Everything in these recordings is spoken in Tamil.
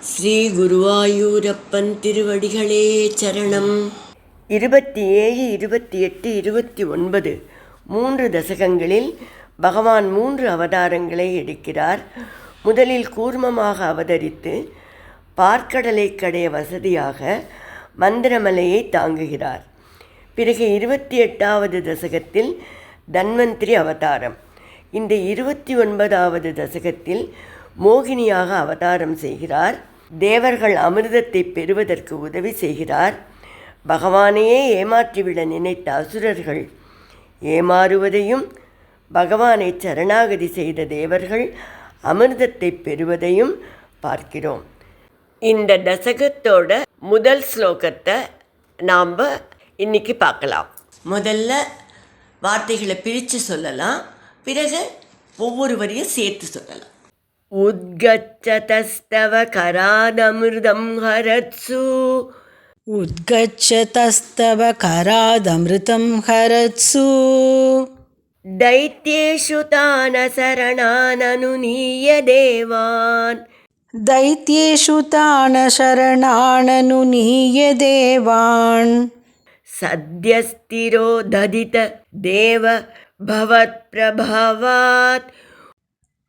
ஸ்ரீ குருவாயூரப்பன் திருவடிகளே சரணம். 27, 28, 29 3 தசகங்களில் பகவான் 3 அவதாரங்களை எடுக்கிறார். முதலில் கூர்மமாக அவதரித்து பார்க்கடலை கடைய வசதியாக மந்திரமலையை தாங்குகிறார். பிறகு 28வது தசகத்தில் தன்வந்திரி அவதாரம். இந்த 29வது தசகத்தில் மோகினியாக அவதாரம் செய்கிறார். தேவர்கள் அமிர்தத்தை பெறுவதற்கு உதவி செய்கிறார். பகவானையே ஏமாற்றிவிட நினைத்த அசுரர்கள் ஏமாறுவதையும், பகவானை சரணாகதி செய்த தேவர்கள் அமிர்தத்தை பெறுவதையும் பார்க்கிறோம். இந்த தசகத்தோட முதல் ஸ்லோகத்தை நாம் இன்னைக்கு பார்க்கலாம். முதல்ல வார்த்தைகளை பிரித்து சொல்லலாம், பிறகு ஒவ்வொரு வரியும் சேர்த்து சொல்லலாம். உத்கச்சதஸ்தவ கராதமிருதம் ஹரத்சு. உத்கச்சதஸ்தவ கராதமிருதம் ஹரத்சு. दैत्येषु तान् शरणाननुनीय देवान्. दैत्येषु तान् शरणाननुनीय देवान्. सद्यस्थिरो दधित देव भवत्प्रभावात्.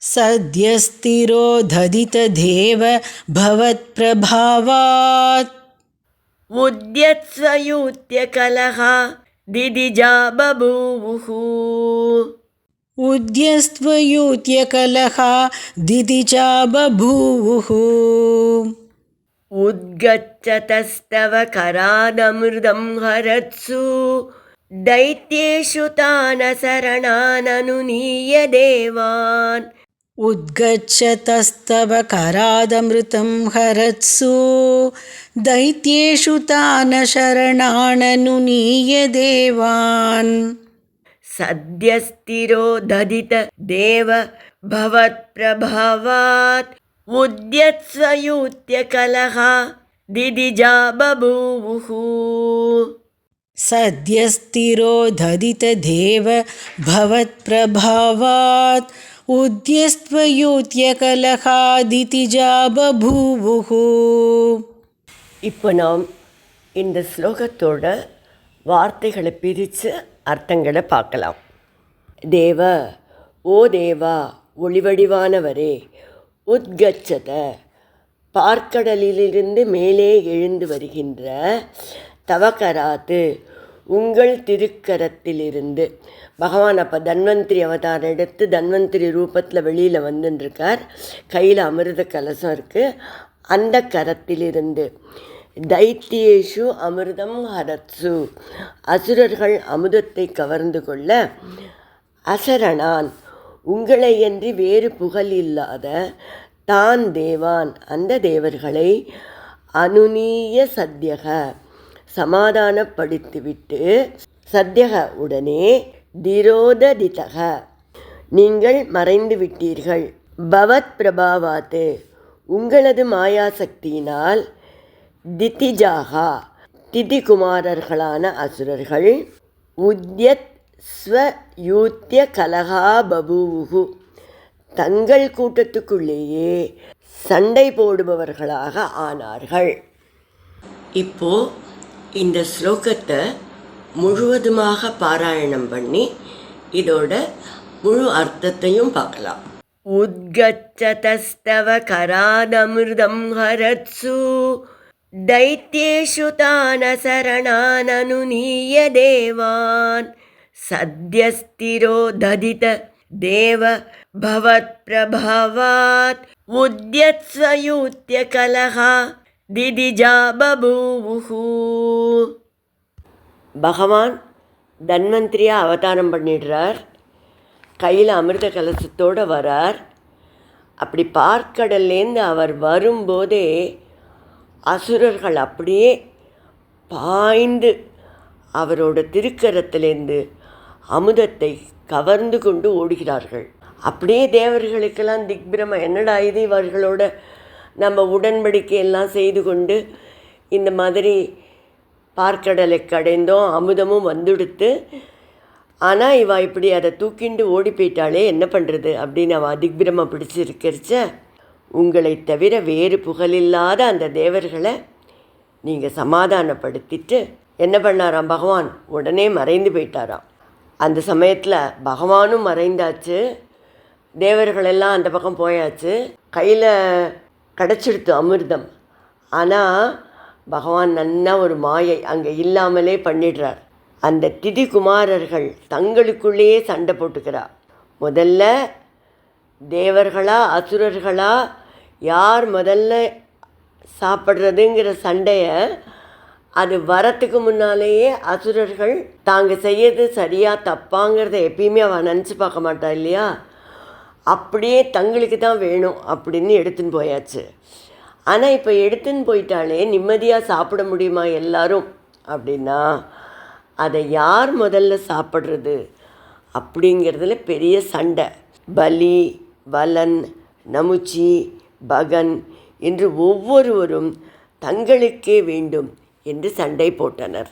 सद्यस्थिरो दधितदेव भवत्प्रभावात्. उद्यत्स्वयूत्य कलह दिदिजा बभूवुः. उद्यस्त्वयूत्य कलह दिदिजा बभूवुः. उद्गच्छतस्तव करादमृतं हरत्सु. दैत्येषु तान् शरणाननुनीय देवान्. उद्गच्छतस्तव करादमृतं हरत्सु. दैत्येषु तान् शरणाननुनीय देवान्. सद्यस्थिरो दधित देव भवत्प्रभावात्. उद्यत्स्वयूत्य कलह दिदिजा बभूवुः. सद्यस्थिरो दधितदेव भवत्प्रभावात्. उद्यस्त्वयूत्य कलहादितिजा बभूवुः. இப்போ நாம் இந்த ஸ்லோகத்தோட வார்த்தைகளை பிரித்து அர்த்தங்களை பார்க்கலாம். தேவ, ஓ தேவா, ஒளிவடிவானவரே. உத்கச்சத, பார்க்கடலிலிருந்து மேலே எழுந்து வருகின்ற. தவக்கராத்து, உங்கள் திருக்கரத்திலிருந்து. பகவான் அப்போ தன்வந்திரி அவதாரம் எடுத்து தன்வந்திரி ரூபத்தில் வெளியில் வந்துட்டுருக்கார். கையில் அமிர்த கலசம் இருக்குது. அந்த கரத்திலிருந்து. தைத்தியேஷு அமிர்தம் ஹரத்சு, அசுரர்கள் அமுதத்தை கவர்ந்து கொள்ள. அசரணான், உங்களையன்றி வேறு புகழ் இல்லாத. தான் தேவான், அந்த தேவர்களை. அனுநீய சத்யக, சமாதானப்படுத்திவிட்டு. சத்யக, உடனே. திரோததிதக, நீங்கள் மறைந்து விட்டீர்கள். பவத் பிரபாவாத்து, உங்களது மாயாசக்தியினால். திதிஜாகா, திதிகுமாரர்களான அசுரர்கள். உத்யத் ஸ்வயூத்ய கலகா பபூவுகு, தங்கள் கூட்டத்துக்குள்ளேயே சண்டை போடுபவர்களாக ஆனார்கள். இப்போ இந்த ஸ்லோகத்தை முழுவதுமாக பாராயணம் பண்ணி இதோட முழு அர்த்தத்தையும் பார்க்கலாம். உத்கச்சதஸ்தவ கராதமிருதம் ஹரத்சு. दैत्येषु तान् शरणाननुनीय देवान्. सद्यस्थिरो दधित देव भवत्प्रभावात्. उद्यत्स्वयूत्य कलह दिदिजा बभूवुः. பகவான் தன்வந்திரியாக அவதாரம் பண்ணிடுறார். கையில் அமிர்த கலசத்தோடு வரார். அப்படி பார்க்கடல்லேருந்து அவர் வரும்போதே அசுரர்கள் அப்படியே பாய்ந்து அவரோட திருக்கரத்திலேருந்து அமுதத்தை கவர்ந்து கொண்டு ஓடுகிறார்கள். அப்படியே தேவர்களுக்கெல்லாம் திக்பிரம, என்னடா இது, இவர்களோட நம்ம உடன்படிக்கையெல்லாம் செய்து கொண்டு இந்த மாதிரி பார்க்கடலை கடைந்தோம், அமுதமும் வந்துடுத்து, ஆனால் இவள் இப்படி அதை தூக்கிண்டு ஓடி போயிட்டாலே என்ன பண்ணுறது அப்படின்னு அவள் திக்பிரம பிடிச்சிருக்கிறச்ச உங்களை தவிர வேறு புகழில்லாத அந்த தேவர்களை நீங்கள் சமாதானப்படுத்திட்டு என்ன பண்ணாராம் பகவான், உடனே மறைந்து போயிட்டாராம். அந்த சமயத்தில் பகவானும் மறைந்தாச்சு, தேவர்களெல்லாம் அந்த பக்கம் போயாச்சு, கையில் கிடச்சிடுத்து அமிர்தம். ஆனால் பகவான் நன்னா ஒரு மாயை அங்கே இல்லாமலே பண்ணிடுறார். அந்த திதி குமாரர்கள் தங்களுக்குள்ளேயே சண்டை போட்டுக்கிறார். முதல்ல தேவர்களா அசுரர்களா யார் முதல்ல சாப்பிட்றதுங்கிற சண்டையை அது வரத்துக்கு முன்னாலேயே அசுரர்கள் தாங்க செய்யறது சரியா தப்பாங்கிறத எப்பயுமே அவன் நினச்சி பார்க்க மாட்டா இல்லையா, அப்படியே தங்களுக்கு தான் வேணும் அப்படின்னு எடுத்துன்னு போயாச்சு. ஆனால் இப்போ எடுத்துன்னு போயிட்டாலே நிம்மதியாக சாப்பிட முடியுமா எல்லாரும் அப்படின்னா, அதை யார் முதல்ல சாப்பிட்றது அப்படிங்கிறதுல பெரிய சண்டை. பலி, வலன், நமுச்சி, பகன் என்று ஒவ்வொருவரும் தங்களுக்கே வேண்டும் என்று சண்டை போட்டனர்.